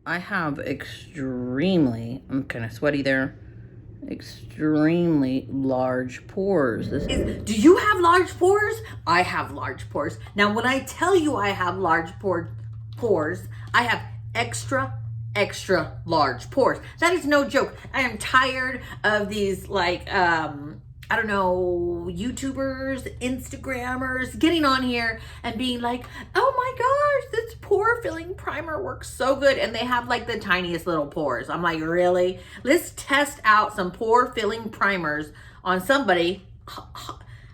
I have extremely, I'm kind of sweaty there, extremely large pores. Do you have large pores? I have large pores. Now, when I tell you I have large pores, I have extra large pores. That is no joke. I am tired of these, like, I don't know, YouTubers, Instagrammers getting on here and being like, oh my gosh, this pore filling primer works so good. And they have like the tiniest little pores. I'm like, really? Let's test out some pore filling primers on somebody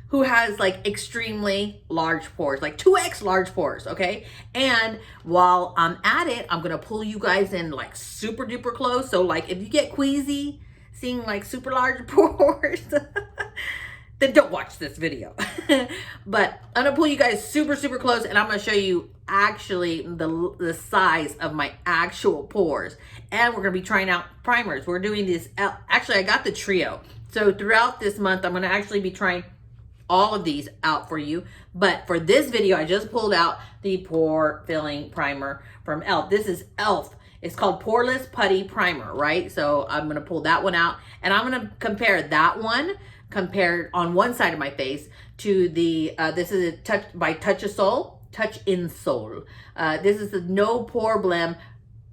who has like extremely large pores, like 2x large pores, okay? And while I'm at it, I'm gonna pull you guys in like super duper close. So like if you get queasy seeing like super large pores, then don't watch this video. But I'm gonna pull you guys super close, and I'm gonna show you actually the size of my actual pores. And we're gonna be trying out primers. We're doing this, actually I got the trio. So throughout this month, I'm gonna actually be trying all of these out for you. But for this video, I just pulled out the pore filling primer from e.l.f. This is e.l.f. It's called Poreless Putty Primer, right? So I'm gonna pull that one out, and I'm gonna compare that one compared on one side of my face to the, this is a Touch by Touch in Soul. This is the No Pore Blem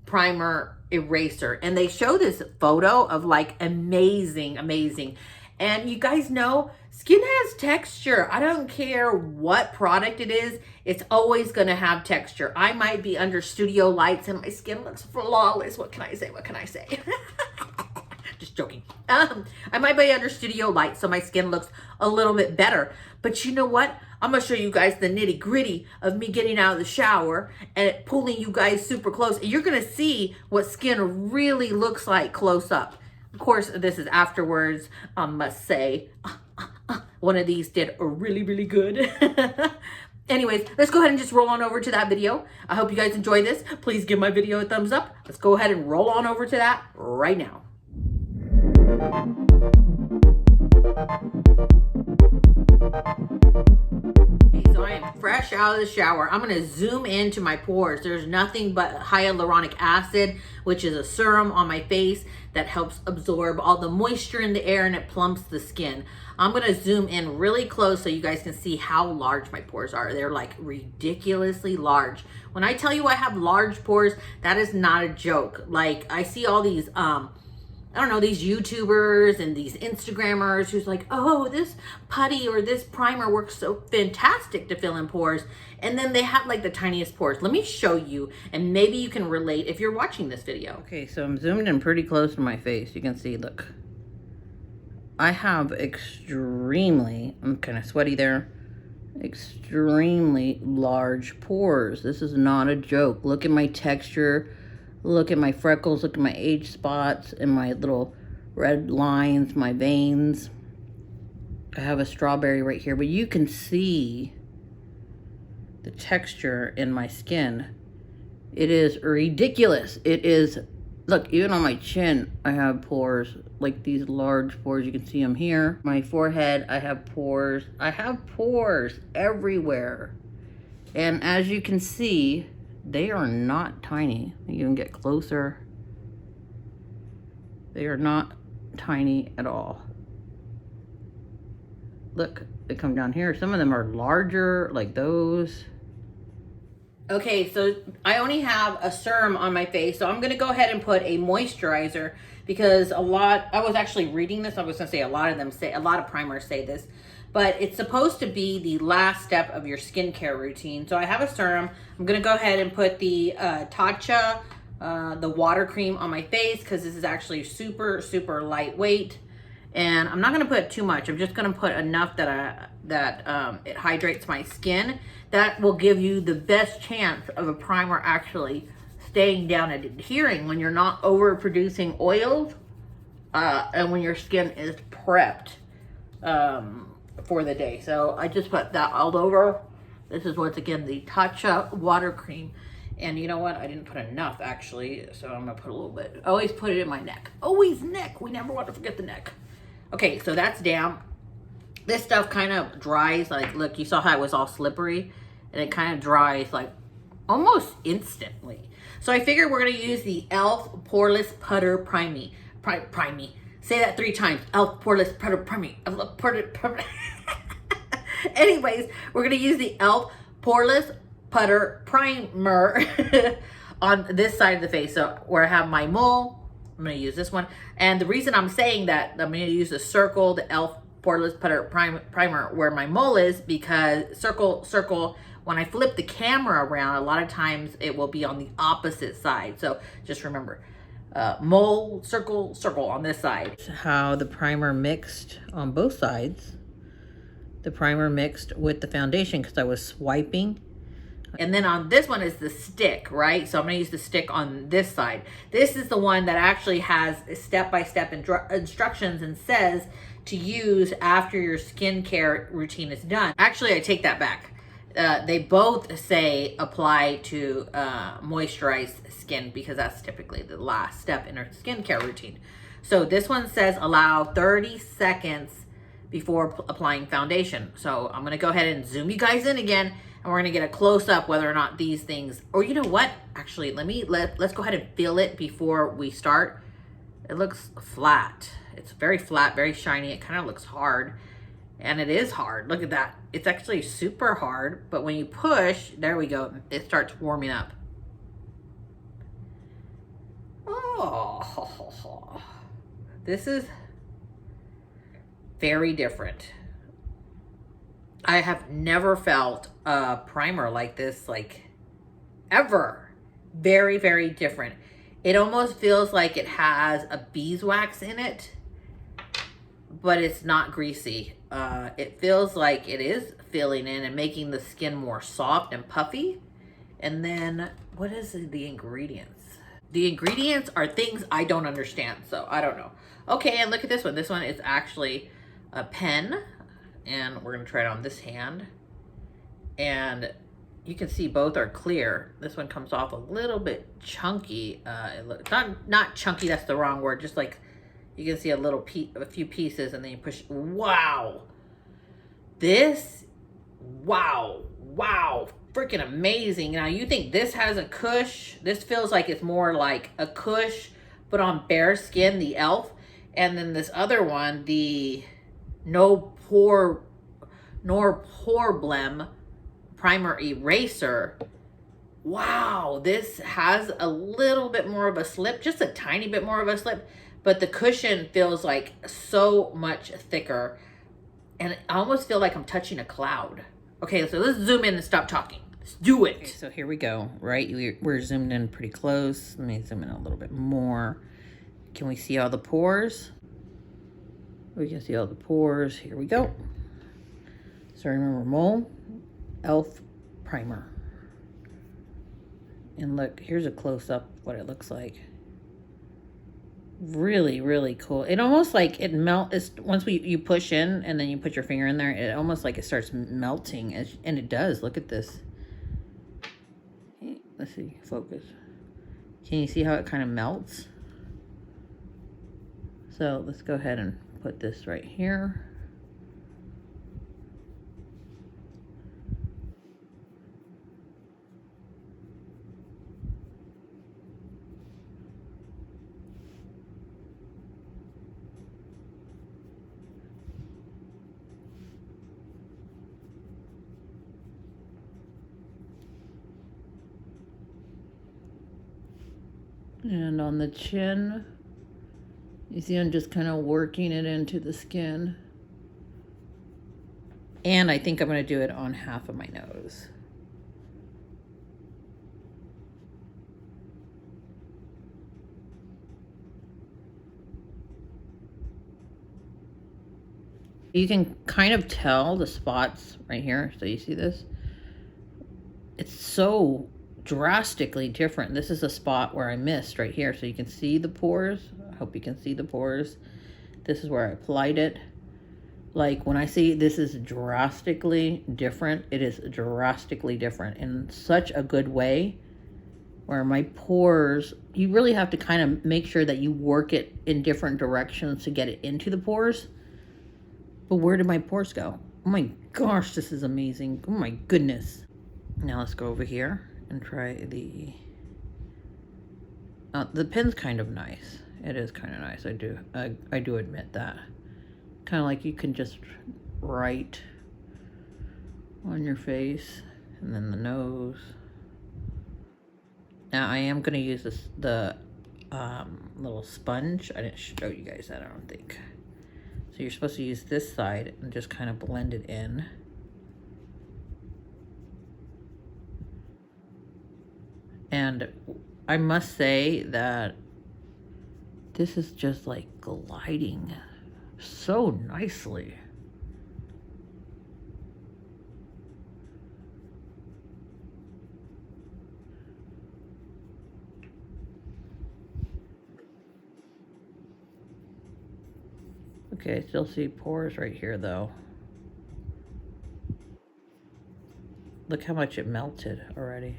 Primer Eraser. And they show this photo of like amazing. And you guys know, skin has texture. I don't care what product it is, it's always gonna have texture. I might be under studio lights and my skin looks flawless. What can I say? Just joking. I might be under studio lights, so my skin looks a little bit better. But you know what? I'm gonna show you guys the nitty gritty of me getting out of the shower and pulling you guys super close. And you're gonna see what skin really looks like close up. Of course, this is afterwards, I must say. One of these did really good. Anyways, let's go ahead and just roll on over to that video. I hope you guys enjoy this. Please give my video a thumbs up. Let's go ahead and roll on over to that right now. Okay, so I am fresh out of the shower. I'm gonna zoom into my pores. There's nothing but hyaluronic acid, which is a serum on my face that helps absorb all the moisture in the air and it plumps the skin. I'm gonna zoom in really close so you guys can see how large my pores are. They're like ridiculously large. When I tell you I have large pores, that is not a joke. Like, I see all these I don't know, these YouTubers and these Instagrammers who's like, oh, this putty or this primer works so fantastic to fill in pores. And then they have like the tiniest pores. Let me show you, and maybe you can relate if you're watching this video. Okay, so I'm zoomed in pretty close to my face. You can see, look. I have extremely, I'm kind of sweaty there, extremely large pores. This is not a joke. Look at my texture. Look at my freckles, look at my age spots and my little red lines, my veins. I have a strawberry right here, but you can see the texture in my skin. It is ridiculous. It is, look, even on my chin, I have pores, like these large pores. You can see them here. My forehead, I have pores. I have pores everywhere. And as you can see, they are not tiny. You can get closer. They are not tiny at all. Look, they come down here. Some of them are larger, like those. Okay, so I only have a serum on my face, so I'm gonna go ahead and put a moisturizer because I was actually reading this. I was gonna say a lot of primers say this, but it's supposed to be the last step of your skincare routine. So I have a serum. I'm gonna go ahead and put the Tatcha, the water cream on my face because this is actually super lightweight. And I'm not gonna put too much. I'm just gonna put enough that it hydrates my skin. That will give you the best chance of a primer actually staying down and adhering when you're not overproducing oils and when your skin is prepped for the day. So I just put that all over. This is once again the Tatcha water cream. And you know what? I didn't put enough actually, so I'm gonna put a little bit. I always put it in my neck. Always neck. We never want to forget the neck. Okay, so that's down. This stuff kind of dries, like, look, you saw how it was all slippery, and it kind of dries like almost instantly. So I figured we're going to use the e.l.f. Poreless Putter Primey. Say that 3 times. e.l.f. Poreless Putter Primey. Anyways, we're going to use the e.l.f. Poreless Putter Primer on this side of the face. So where I have my mole, I'm going to use this one. And the reason I'm saying that I'm going to use the circle, the e.l.f. Poreless Putter Primer where my mole is, because circle, when I flip the camera around, a lot of times it will be on the opposite side. So just remember, mole, circle on this side. How the primer mixed on both sides. The primer mixed with the foundation because I was swiping. And then on this one is the stick, right? So I'm going to use the stick on this side. This is the one that actually has step-by-step instructions and says to use after your skincare routine is done. Actually, I take that back. They both say apply to moisturized skin because that's typically the last step in our skincare routine. So this one says allow 30 seconds before applying foundation. So I'm going to go ahead and zoom you guys in again, and we're going to get a close up whether or not these things, or you know what? Actually, let's go ahead and feel it before we start. It looks flat. It's very flat, very shiny. It kind of looks hard. And it is hard. Look at that. It's actually super hard, but when you push, there we go, it starts warming up. Oh, this is very different. I have never felt a primer like this, like, ever. Very, very different. It almost feels like it has a beeswax in it, but it's not greasy. It feels like it is filling in and making the skin more soft and puffy. And then, what is the ingredients? The ingredients are things I don't understand, so I don't know. Okay, and look at this one. This one is actually a pen, and we're gonna try it on this hand. And you can see both are clear. This one comes off a little bit chunky. It looks not chunky, that's the wrong word, just like you can see a few pieces, and then you push. Wow. This, wow, freaking amazing. Now you think this has a cush. This feels like it's more like a cush, but on bare skin, the e.l.f. And then this other one, the Pore Blem Primer Eraser. Wow, this has a little bit more of a slip, just a tiny bit more of a slip, but the cushion feels like so much thicker, and I almost feel like I'm touching a cloud. Okay, so let's zoom in and stop talking. Let's do it. Okay, so here we go, right? We're zoomed in pretty close. Let me zoom in a little bit more. Can we see all the pores? We can see all the pores. Here we go. So remember, mole, e.l.f. primer. And look, here's a close-up of what it looks like. Really, really cool. It almost like it melts once you push in and then you put your finger in there. It almost like it starts melting, and it does. Look at this. Okay, let's see, focus. Can you see how it kind of melts? So let's go ahead and put this right here. And on the chin, you see I'm just kind of working it into the skin. And I think I'm going to do it on half of my nose. You can kind of tell the spots right here. So you see this? It's so drastically different. This is a spot where I missed right here. So you can see the pores. I hope you can see the pores. This is where I applied it. Like when I say this is drastically different, it is drastically different in such a good way. Where my pores, you really have to kind of make sure that you work it in different directions to get it into the pores. But where did my pores go? Oh my gosh, this is amazing. Oh my goodness. Now let's go over here and try the pen's kind of nice. It is kind of nice. I do admit that. Kind of like you can just write on your face, and then the nose. Now I am going to use the little sponge. I didn't show you guys that, I don't think. So you're supposed to use this side and just kind of blend it in. And I must say that this is just like gliding so nicely. Okay, I still see pores right here though. Look how much it melted already.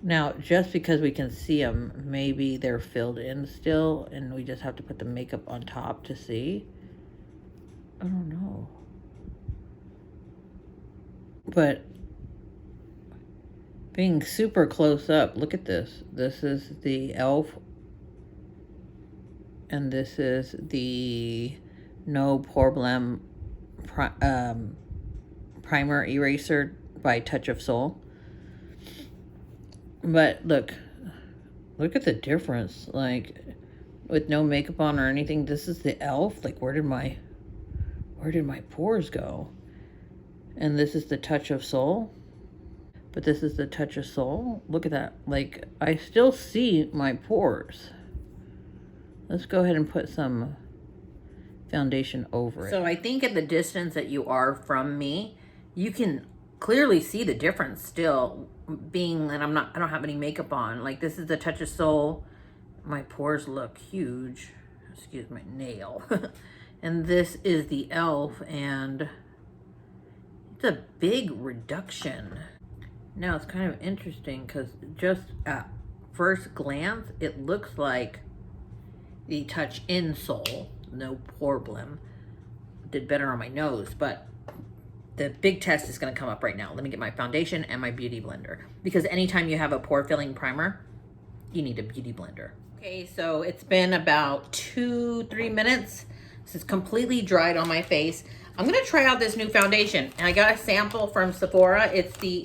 Now, just because we can see them, maybe they're filled in still, and we just have to put the makeup on top to see. I don't know. But being super close up, look at this. This is the e.l.f. and this is the No Pore Blem Primer Eraser by Touch of Soul. But look at the difference. Like, with no makeup on or anything, this is the e.l.f. Like, where did my pores go? And this is the Touch of Soul. But this is the Touch of Soul. Look at that. Like, I still see my pores. Let's go ahead and put some foundation over it. So I think at the distance that you are from me, you can clearly see the difference still, being that I don't have any makeup on. Like, this is the Touch of Soul. My pores look huge. Excuse my nail. And this is the e.l.f. and it's a big reduction. Now it's kind of interesting because just at first glance, it looks like the Touch in Soul, No Pore Blem, did better on my nose, but the big test is going to come up right now. Let me get my foundation and my beauty blender, because anytime you have a pore filling primer, you need a beauty blender. Okay, so it's been about 2-3 minutes. This is completely dried on my face. I'm gonna try out this new foundation, and I got a sample from Sephora. It's the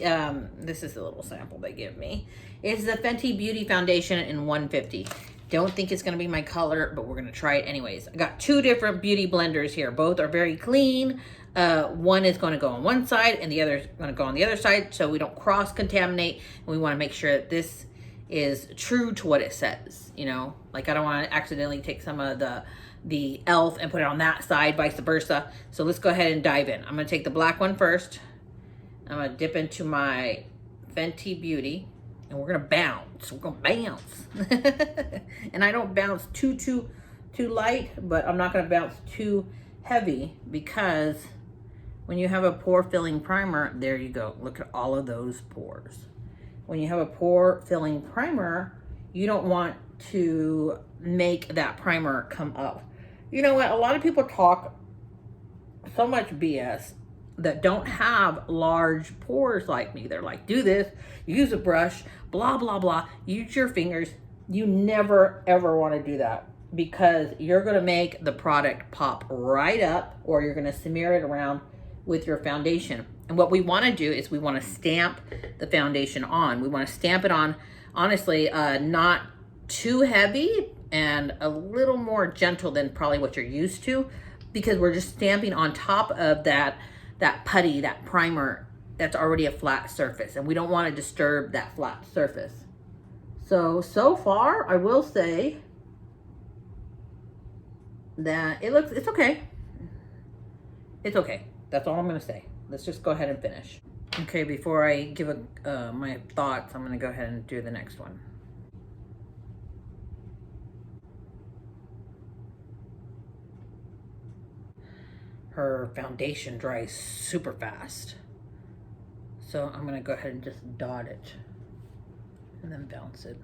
this is the little sample they give me. It's the Fenty Beauty Foundation in 150. Don't think it's gonna be my color, but we're gonna try it anyways. I got 2 different beauty blenders here. Both are very clean. One is gonna go on one side and the other is gonna go on the other side, so we don't cross-contaminate. And we wanna make sure that this is true to what it says, you know? Like, I don't wanna accidentally take some of the e.l.f. and put it on that side, vice versa. So let's go ahead and dive in. I'm gonna take the black one first. I'm gonna dip into my Fenty Beauty, and we're gonna bounce. We're gonna bounce. And I don't bounce too light, but I'm not gonna bounce too heavy, because when you have a pore filling primer, there you go. Look at all of those pores. When you have a pore filling primer, you don't want to make that primer come up. You know what? A lot of people talk so much BS that don't have large pores like me. They're like, do this, use a brush, blah, blah, blah. Use your fingers. You never, ever want to do that, because you're going to make the product pop right up, or you're going to smear it around with your foundation. And what we want to do is we want to stamp the foundation on. We want to stamp it on, honestly, not too heavy, and a little more gentle than probably what you're used to, because we're just stamping on top of that putty, that primer that's already a flat surface, and we don't want to disturb that flat surface. So far, I will say that it's okay. It's okay. That's all I'm gonna say. Let's just go ahead and finish. Okay, before I give my thoughts, I'm gonna go ahead and do the next one. Her foundation dries super fast, so I'm gonna go ahead and just dot it and then bounce it.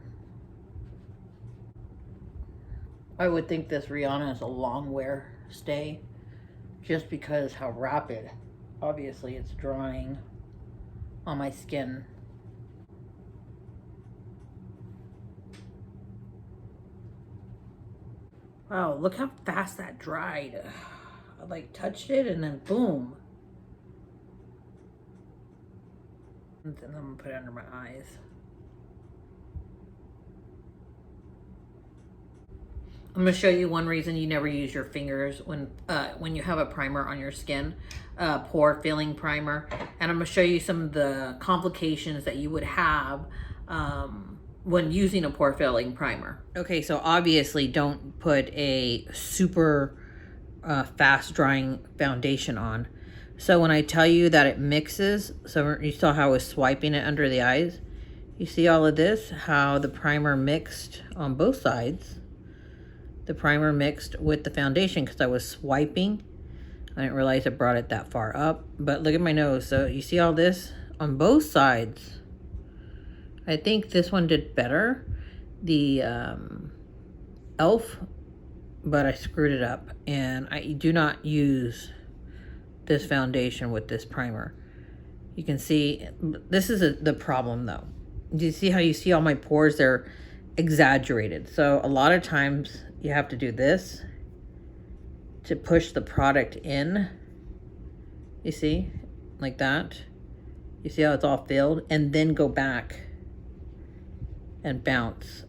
I would think this Rihanna is a long wear stay, just because how rapid, obviously, it's drying on my skin. Wow, look how fast that dried. I like touched it and then boom. And then I'm gonna put it under my eyes. I'm gonna show you one reason you never use your fingers when you have a primer on your skin, pore filling primer. And I'm gonna show you some of the complications that you would have when using a pore filling primer. Okay, so obviously don't put a super fast drying foundation on. So when I tell you that it mixes, so you saw how I was swiping it under the eyes. You see all of this, how the primer mixed on both sides. The primer mixed with the foundation because I was swiping. I didn't realize I brought it that far up, but look at my nose. So you see all this on both sides. I think this one did better, the e.l.f., but I screwed it up, and I do not use this foundation with this primer. You can see, this is the problem though. Do you see how you see all my pores? They're exaggerated. So a lot of times you have to do this to push the product in. You see, like that. You see how it's all filled, and then go back and bounce.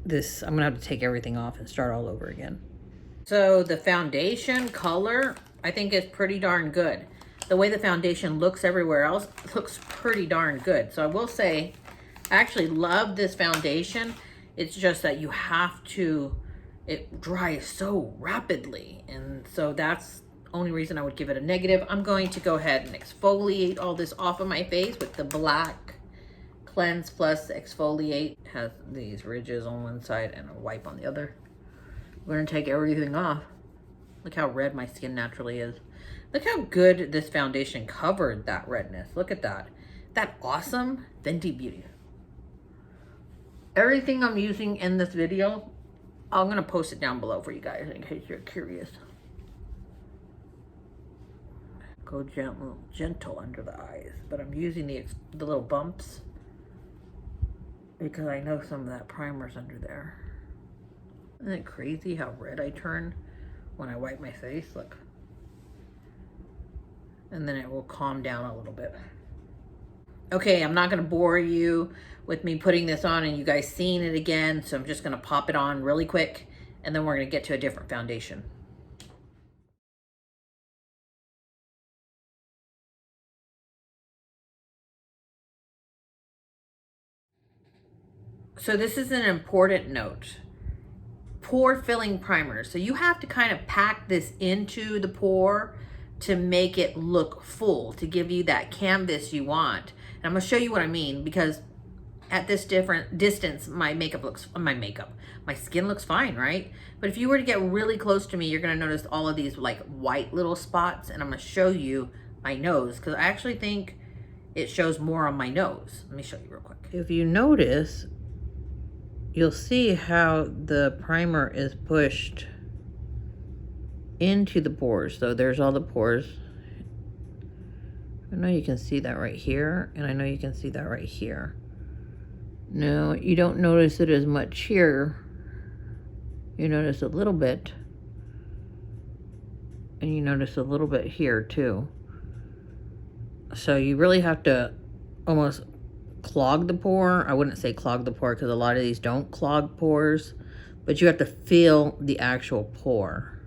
This, I'm gonna have to take everything off and start all over again. So the foundation color, I think is pretty darn good. The way the foundation looks everywhere else looks pretty darn good. So I will say, I actually love this foundation. It's just that you have to, it dries so rapidly. And so that's the only reason I would give it a negative. I'm going to go ahead and exfoliate all this off of my face with the black Cleanse Plus Exfoliate. It has these ridges on one side and a wipe on the other. We're gonna take everything off. Look how red my skin naturally is. Look how good this foundation covered that redness. Look at that. That awesome Fenty Beauty. Everything I'm using in this video, I'm gonna post it down below for you guys in case you're curious. Go gentle under the eyes, but I'm using the little bumps because I know some of that primer's under there. Isn't it crazy how red I turn when I wipe my face? Look. And then it will calm down a little bit. Okay, I'm not gonna bore you with me putting this on and you guys seeing it again, so I'm just gonna pop it on really quick and then we're gonna get to a different foundation. So this is an important note. Pore filling primer. So you have to kind of pack this into the pore to make it look full, to give you that canvas you want. And I'm gonna show you what I mean, because at this different distance, my skin looks fine, right? But if you were to get really close to me, you're gonna notice all of these like white little spots, and I'm gonna show you my nose, because I actually think it shows more on my nose. Let me show you real quick. If you notice, you'll see how the primer is pushed into the pores. So there's all the pores. I know you can see that right here, and I know you can see that right here. No, you don't notice it as much here. You notice a little bit, and you notice a little bit here too. So you really have to almost clog the pore. I wouldn't say clog the pore because a lot of these don't clog pores, but you have to feel the actual pore.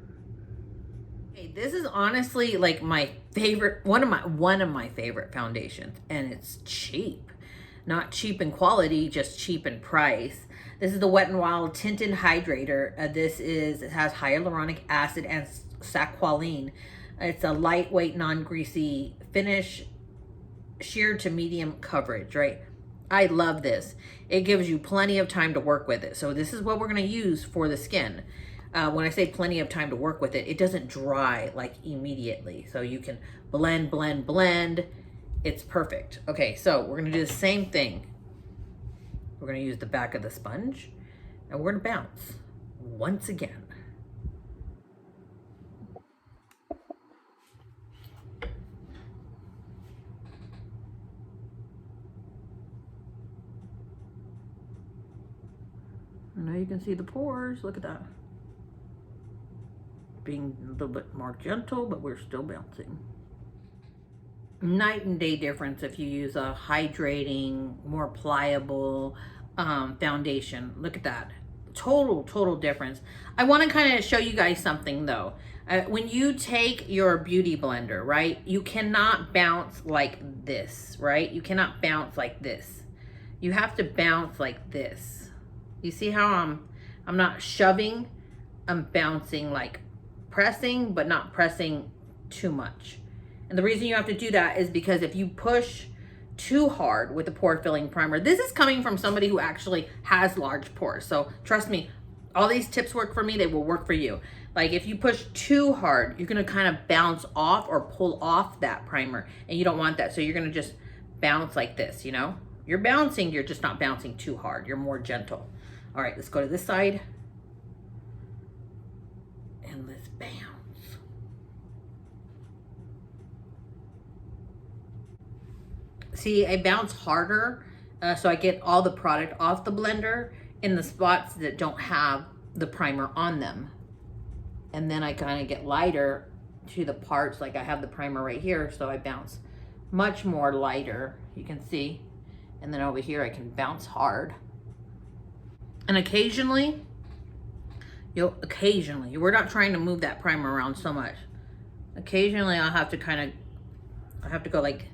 Okay, this is honestly like my favorite, one of my favorite foundations, and it's cheap. Not cheap in quality, just cheap in price. This is the Wet n Wild Tinted Hydrator. It has hyaluronic acid and squalene. It's a lightweight, non-greasy finish, sheer to medium coverage, right? I love this. It gives you plenty of time to work with it. So this is what we're gonna use for the skin. When I say plenty of time to work with it, it doesn't dry like immediately. So you can blend, blend, blend. It's perfect. Okay, so we're gonna do the same thing. We're gonna use the back of the sponge and we're gonna bounce once again. Now you can see the pores. Look at that. Being a little bit more gentle, but we're still bouncing. Night and day difference if you use a hydrating, more pliable foundation. Look at that. Total difference. I want to kind of show you guys something though. When you take your beauty blender, right, you cannot bounce like this, right? You cannot bounce like this. You have to bounce like this. You see how I'm not shoving, I'm bouncing, like pressing, but not pressing too much. And the reason you have to do that is because if you push too hard with the pore filling primer, this is coming from somebody who actually has large pores. So trust me, all these tips work for me, they will work for you. Like if you push too hard, you're gonna kind of bounce off or pull off that primer, and you don't want that. So you're gonna just bounce like this, you know? You're bouncing, you're just not bouncing too hard. You're more gentle. All right, let's go to this side. And let's bounce. See, I bounce harder, so I get all the product off the blender in the spots that don't have the primer on them. And then I kind of get lighter to the parts, like I have the primer right here, so I bounce much more lighter, you can see. And then over here, I can bounce hard. And occasionally, we're not trying to move that primer around so much. Occasionally, I'll have to go like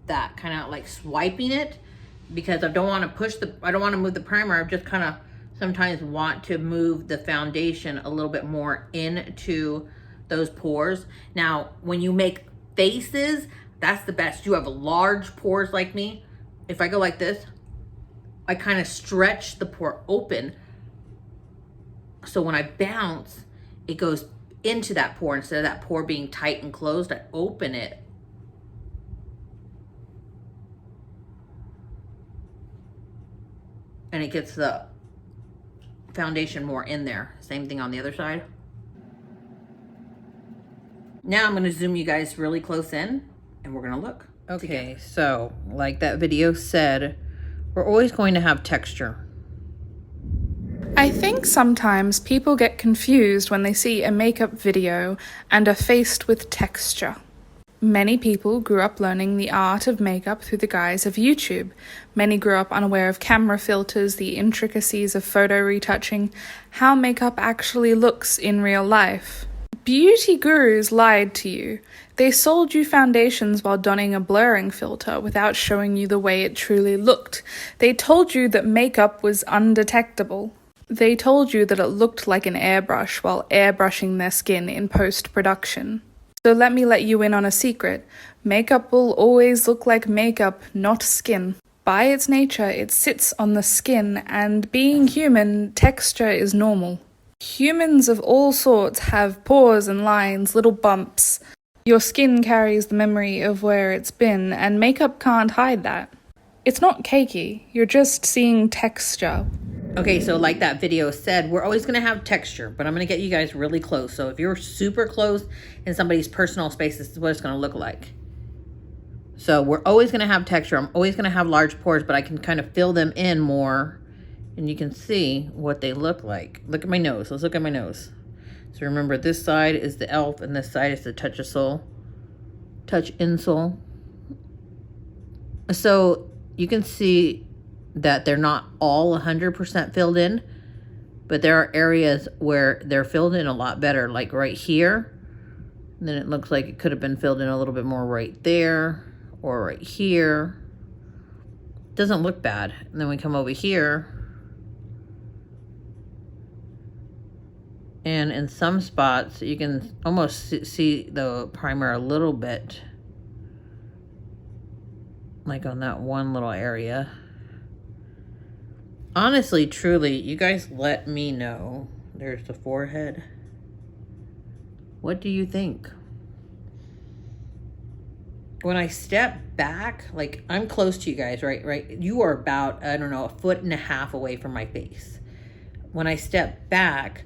that, kind of like swiping it, because I don't want to move the primer. I just kind of sometimes want to move the foundation a little bit more into those pores. Now, when you make faces, that's the best. You have large pores like me. If I go like this, I kind of stretch the pore open. So when I bounce, it goes into that pore. Instead of that pore being tight and closed, I open it. And it gets the foundation more in there. Same thing on the other side. Now I'm gonna zoom you guys really close in and we're gonna look. Okay, so like that video said, we're always going to have texture. I think sometimes people get confused when they see a makeup video and are faced with texture. Many people grew up learning the art of makeup through the guise of YouTube. Many grew up unaware of camera filters, the intricacies of photo retouching, how makeup actually looks in real life. Beauty gurus lied to you. They sold you foundations while donning a blurring filter without showing you the way it truly looked. They told you that makeup was undetectable. They told you that it looked like an airbrush while airbrushing their skin in post-production. So let me let you in on a secret. Makeup will always look like makeup, not skin. By its nature, it sits on the skin, and being human, texture is normal. Humans of all sorts have pores and lines, little bumps. Your skin carries the memory of where it's been, and makeup can't hide that. It's not cakey, you're just seeing texture. Okay, so like that video said, we're always gonna have texture, but I'm gonna get you guys really close. So if you're super close in somebody's personal space, this is what it's gonna look like. So we're always gonna have texture. I'm always gonna have large pores, but I can kind of fill them in more, and you can see what they look like. Look at my nose. Let's look at my nose. So remember, this side is the e.l.f. and this side is the Touch of Soul. Touch in Soul. So you can see that they're not all 100% filled in, but there are areas where they're filled in a lot better, like right here. And then it looks like it could have been filled in a little bit more right there or right here. Doesn't look bad. And then we come over here, and in some spots you can almost see the primer a little bit, like on that one little area. Honestly, truly, you guys let me know. There's the forehead. What do you think? When I step back, like I'm close to you guys, right? You are about, I don't know, 1.5 feet away from my face. When I step back,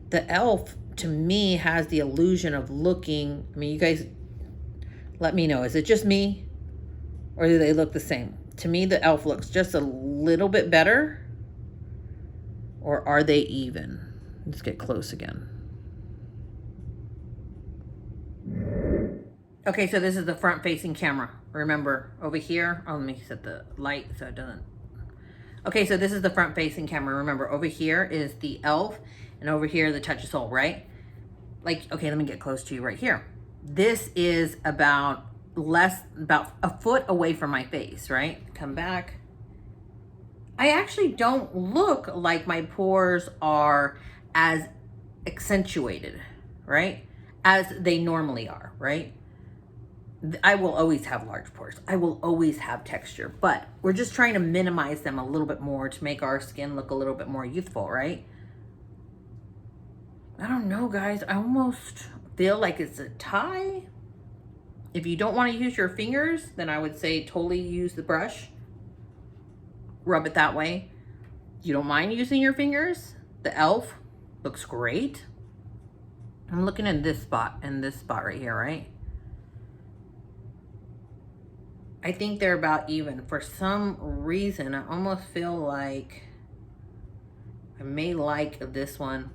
the e.l.f. to me has the illusion of looking, I mean, you guys let me know. Is it just me? Or do they look the same? To me, the e.l.f. looks just a little bit better. Or are they even? Let's get close again. Okay, so this is the front facing camera. Remember over here, oh, let me set the light so it doesn't. Okay, so this is the front facing camera. Remember over here is the e.l.f. and over here the Touch of Soul, right? Like, okay, let me get close to you right here. This is about a foot away from my face, right? Come back. I actually don't look like my pores are as accentuated, right? As they normally are, right? I will always have large pores. I will always have texture, but we're just trying to minimize them a little bit more to make our skin look a little bit more youthful, right? I don't know, guys. I almost feel like it's a tie. If you don't want to use your fingers, then I would say totally use the brush. Rub it that way. You don't mind using your fingers? The e.l.f. looks great. I'm looking at this spot and this spot right here, right? I think they're about even. For some reason, I almost feel like I may like this one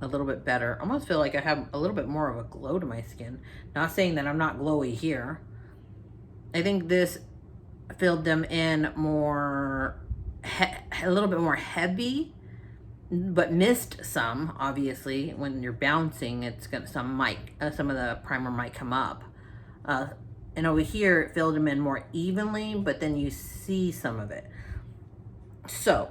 a little bit better. I almost feel like I have a little bit more of a glow to my skin. Not saying that I'm not glowy here. I think this filled them in more, a little bit more heavy, but missed some. Obviously, when you're bouncing, it's gonna some of the primer might come up. And over here, it filled them in more evenly, but then you see some of it. So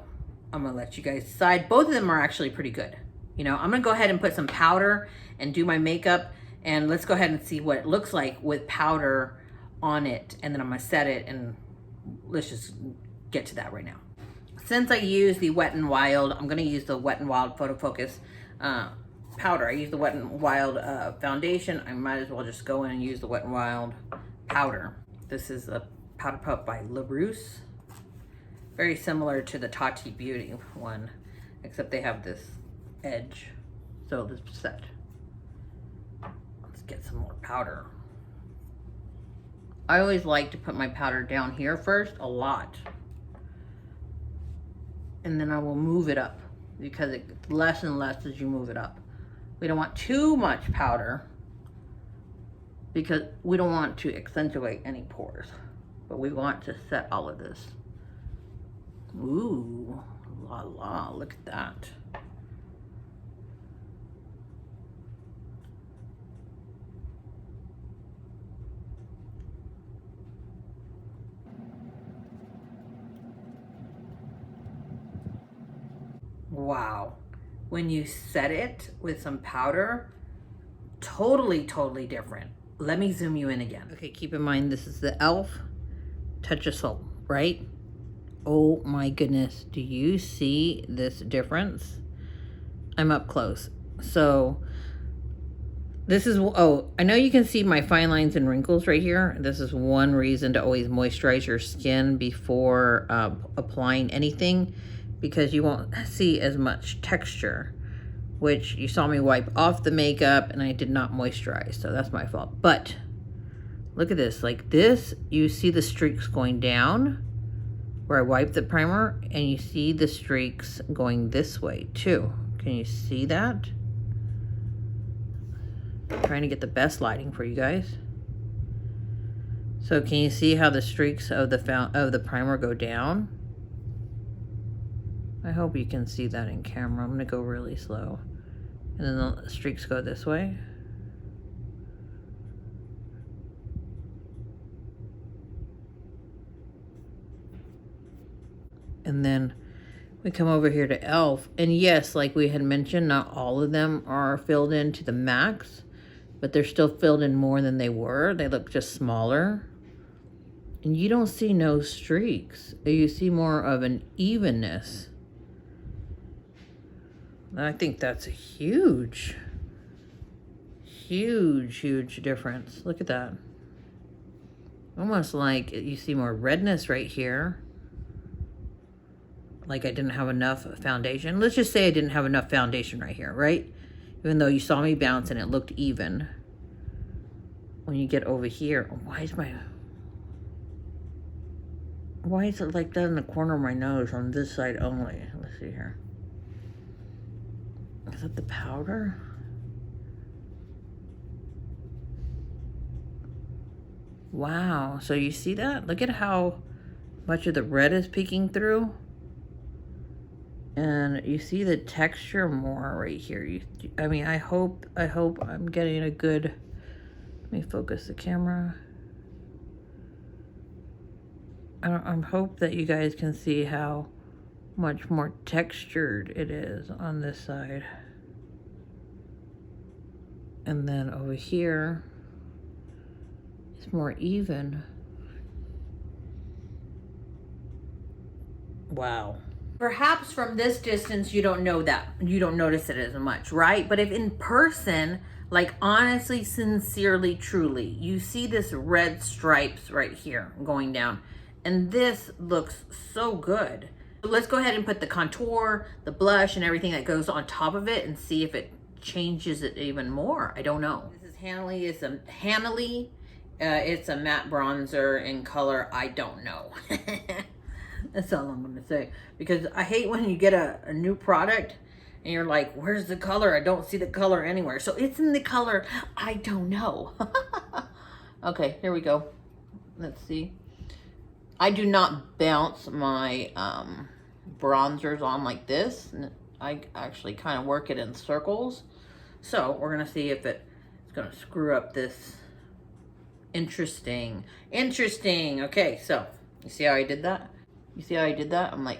I'm gonna let you guys decide. Both of them are actually pretty good. You know, I'm gonna go ahead and put some powder and do my makeup, and let's go ahead and see what it looks like with powder on it, and then I'm gonna set it, and let's just get to that right now. Since I use the Wet n Wild, I'm gonna use the Wet n Wild Photo Focus powder. I use the Wet n Wild foundation. I might as well just go in and use the Wet n Wild powder. This is a powder puff by LaRousse. Very similar to the Tati Beauty one, except they have this edge. So this set. Let's get some more powder. I always like to put my powder down here first, a lot. And then I will move it up because it gets less and less as you move it up. We don't want too much powder because we don't want to accentuate any pores, but we want to set all of this. Ooh, la la, look at that. Wow. When you set it with some powder, totally different. Let me zoom you in again. Okay, keep in mind this is the e.l.f. Touch of Soul, right? Oh my goodness, do you see this difference? I'm up close. So this is, oh, I know you can see my fine lines and wrinkles right here. This is one reason to always moisturize your skin before applying anything, because you won't see as much texture, which you saw me wipe off the makeup and I did not moisturize, so that's my fault. But look at this, like this, you see the streaks going down where I wiped the primer, and you see the streaks going this way too. Can you see that? I'm trying to get the best lighting for you guys. So can you see how the streaks of the primer go down? I hope you can see that in camera. I'm gonna go really slow. And then the streaks go this way. And then we come over here to e.l.f. And yes, like we had mentioned, not all of them are filled in to the max, but they're still filled in more than they were. They look just smaller. And you don't see no streaks. You see more of an evenness. I think that's a huge difference. Look at that. Almost like you see more redness right here. Like I didn't have enough foundation. Let's just say I didn't have enough foundation right here, right? Even though you saw me bounce and it looked even. When you get over here, why is it like that in the corner of my nose on this side only? Let's see here. Is that the powder? Wow, so you see that? Look at how much of the red is peeking through. And you see the texture more right here. I mean, I hope I'm getting a good, let me focus the camera. I hope that you guys can see how much more textured it is on this side. And then over here, it's more even. Wow. Perhaps from this distance, you don't know that. You don't notice it as much, right? But if in person, like honestly, sincerely, truly, you see this red stripes right here going down. And this looks so good. So let's go ahead and put the contour, the blush, and everything that goes on top of it and see if it changes it even more. I don't know. This is Hanley. It's a matte bronzer in color I don't know. That's all I'm gonna say. Because I hate when you get a new product and you're like, where's the color? I don't see the color anywhere. So it's in the color I don't know. Okay, here we go. Let's see. I do not bounce my bronzers on like this. I actually kind of work it in circles. So we're gonna see if it's gonna screw up this. Interesting. Okay, so you see how I did that? You see how I did that? I'm like,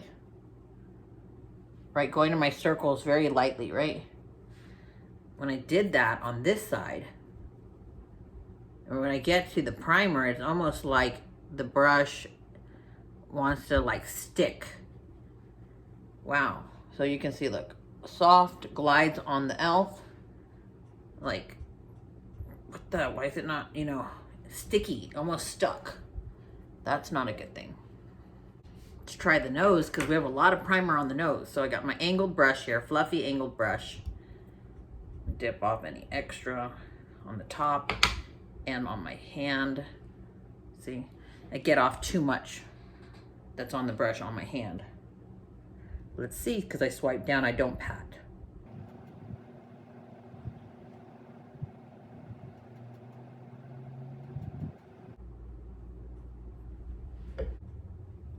right, going to my circles very lightly, right? When I did that on this side, and when I get to the primer, it's almost like the brush wants to like stick. Wow. So you can see, look, soft glides on the e.l.f. Like, what the, why is it not, you know, sticky, almost stuck? That's not a good thing. Let's try the nose because we have a lot of primer on the nose. So I got my angled brush here, fluffy angled brush. Dip off any extra on the top and on my hand. See, I get off too much that's on the brush on my hand. Let's see, because I swipe down, I don't pat.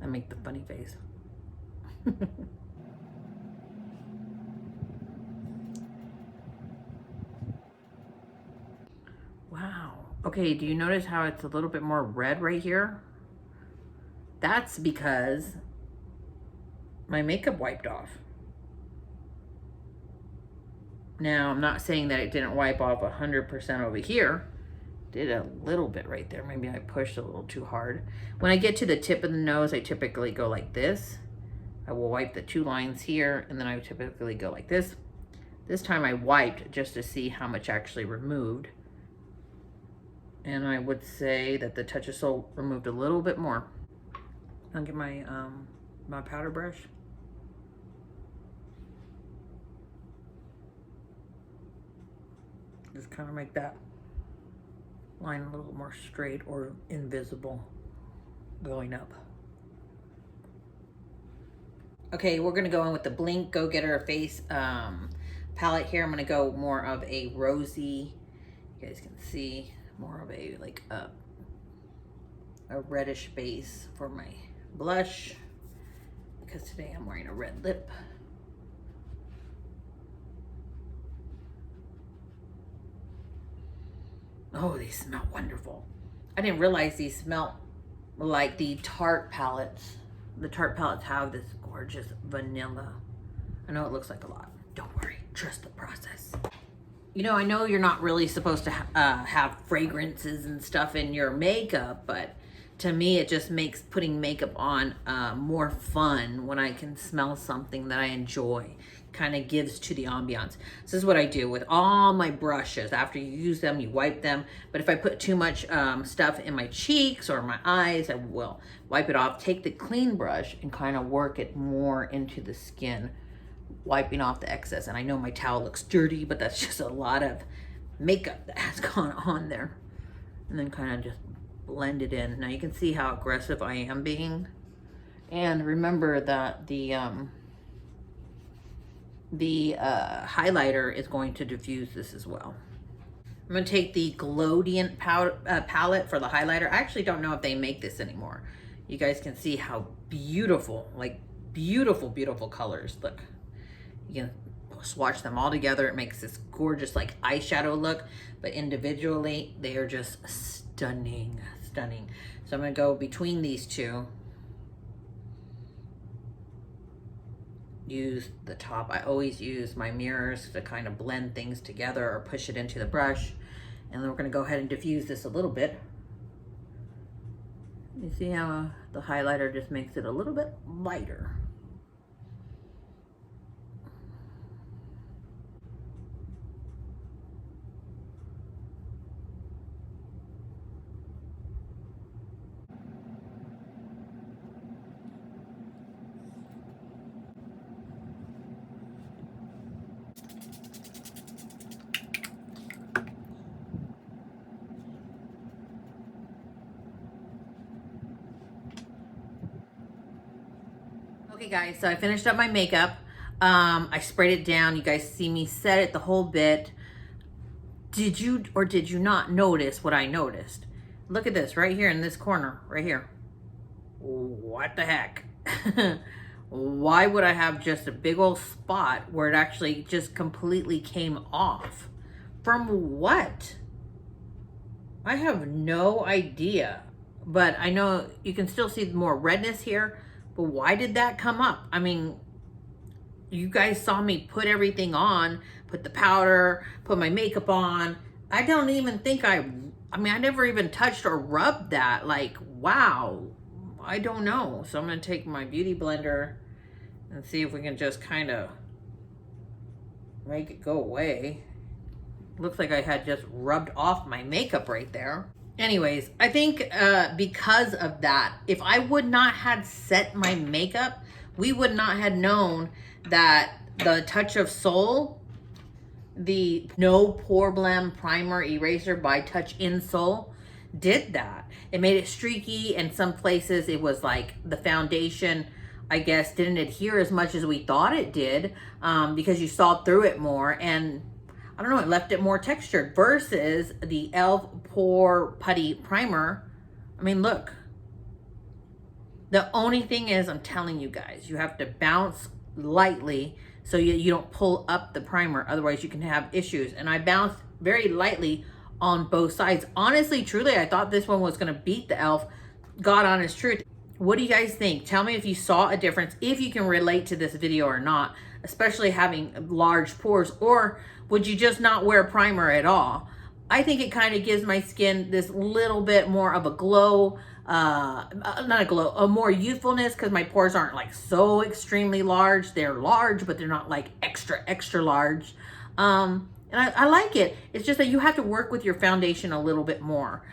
I make the funny face. Wow. Okay, do you notice how it's a little bit more red right here? That's because my makeup wiped off. Now, I'm not saying that it didn't wipe off 100% over here. Did a little bit right there. Maybe I pushed a little too hard. When I get to the tip of the nose, I typically go like this. I will wipe the two lines here, and then I typically go like this. This time I wiped just to see how much actually removed. And I would say that the Touch of Soul removed a little bit more. I'll get my my powder brush. Just kind of make that line a little more straight or invisible going up. Okay, we're gonna go in with the Blink Go Getter Face palette here. I'm gonna go more of a rosy, you guys can see, more of a like a reddish base for my blush, because today I'm wearing a red lip. Oh, they smell wonderful. I didn't realize these smell like the Tarte palettes. The Tarte palettes have this gorgeous vanilla. I know it looks like a lot. Don't worry, trust the process. You know, I know you're not really supposed to have fragrances and stuff in your makeup, but to me, it just makes putting makeup on more fun when I can smell something that I enjoy. Kind of gives to the ambiance. This is what I do with all my brushes. After you use them, you wipe them. But if I put too much stuff in my cheeks or my eyes, I will wipe it off. Take the clean brush and kind of work it more into the skin, wiping off the excess. And I know my towel looks dirty, but that's just a lot of makeup that has gone on there. And then kind of just blend it in. Now you can see how aggressive I am being. And remember that the the highlighter is going to diffuse this as well. I'm going to take the Glowdient palette for the highlighter. I actually don't know if they make this anymore. You guys can see how beautiful, like beautiful, beautiful colors. Look, you can swatch them all together. It makes this gorgeous like eyeshadow look, but individually they are just stunning, stunning. So I'm going to go between these two. Use the top. I always use my mirrors to kind of blend things together or push it into the brush. And then we're going to go ahead and diffuse this a little bit. You see how the highlighter just makes it a little bit lighter. Okay guys, so I finished up my makeup. I sprayed it down. You guys see me set it the whole bit. Did you or did you not notice what I noticed? Look at this right here in this corner, right here. What the heck? Why would I have just a big old spot where it actually just completely came off? From what? I have no idea, but I know you can still see more redness here. But why did that come up? I mean, you guys saw me put everything on, put the powder, put my makeup on. I don't even think I never even touched or rubbed that. Like, wow, I don't know. So I'm gonna take my beauty blender and see if we can just kind of make it go away. Looks like I had just rubbed off my makeup right there. Anyways, I think because of that, if I would not have set my makeup, we would not have known that the Touch of Soul, the No Pore Blem Primer Eraser by Touch in Soul, did that. It made it streaky, and some places it was like the foundation, I guess, didn't adhere as much as we thought it did, because you saw through it more, and I don't know, it left it more textured versus the e.l.f. Pore Putty Primer. I mean, look. The only thing is, I'm telling you guys, you have to bounce lightly so you don't pull up the primer. Otherwise, you can have issues. And I bounced very lightly on both sides. Honestly, truly, I thought this one was going to beat the e.l.f. God honest truth. What do you guys think? Tell me if you saw a difference, if you can relate to this video or not, especially having large pores, or would you just not wear primer at all? I think it kind of gives my skin this little bit more of a glow, not a glow, a more youthfulness, because my pores aren't like so extremely large. They're large, but they're not like extra, extra large. And I like it. It's just that you have to work with your foundation a little bit more,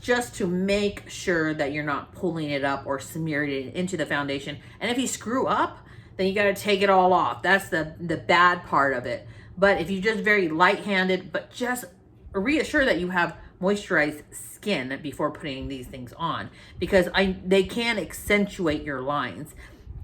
just to make sure that you're not pulling it up or smearing it into the foundation. And if you screw up, then you got to take it all off. That's the bad part of it. But if you're just very light-handed, but just reassure that you have moisturized skin before putting these things on, because they can accentuate your lines.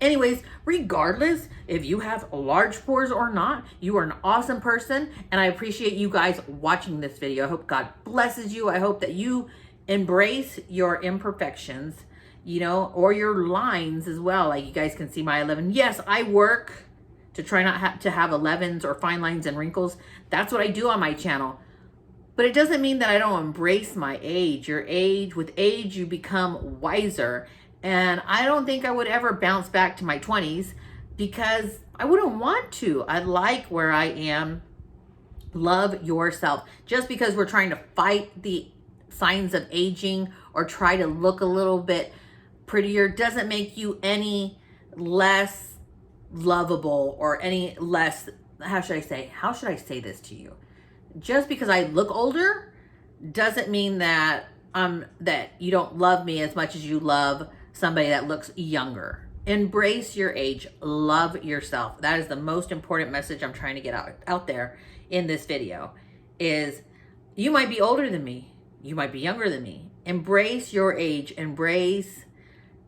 Anyways, regardless if you have large pores or not, you are an awesome person, and I appreciate you guys watching this video. I hope God blesses you. I hope that you embrace your imperfections, you know, or your lines as well. Like you guys can see my 11. Yes, I work to try not to have 11s or fine lines and wrinkles. That's what I do on my channel. But it doesn't mean that I don't embrace my age. With age, you become wiser. And I don't think I would ever bounce back to my 20s, because I wouldn't want to. I like where I am. Love yourself. Just because we're trying to fight the signs of aging or try to look a little bit prettier doesn't make you any less lovable or any less, how should I say this to you? Just because I look older doesn't mean that that you don't love me as much as you love somebody that looks younger. Embrace your age. Love yourself. That is the most important message I'm trying to get out there in this video. Is you might be older than me. You might be younger than me. Embrace your age. Embrace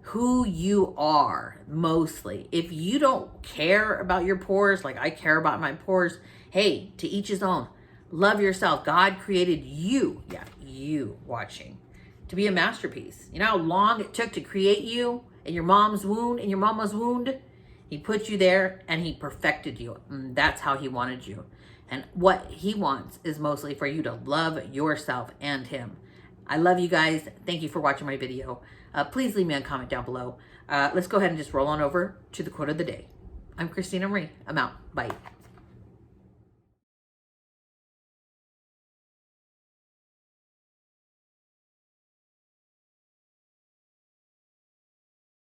who you are mostly. If you don't care about your pores like I care about my pores, hey, to each his own. Love yourself. God created you, yeah, you watching, to be a masterpiece. You know how long it took to create you in your mom's wound, in your mama's wound? He put you there and he perfected you. And that's how he wanted you. And what he wants is mostly for you to love yourself and him. I love you guys. Thank you for watching my video. Please leave me a comment down below. Let's go ahead and just roll on over to the quote of the day. I'm Christina Marie. I'm out. Bye.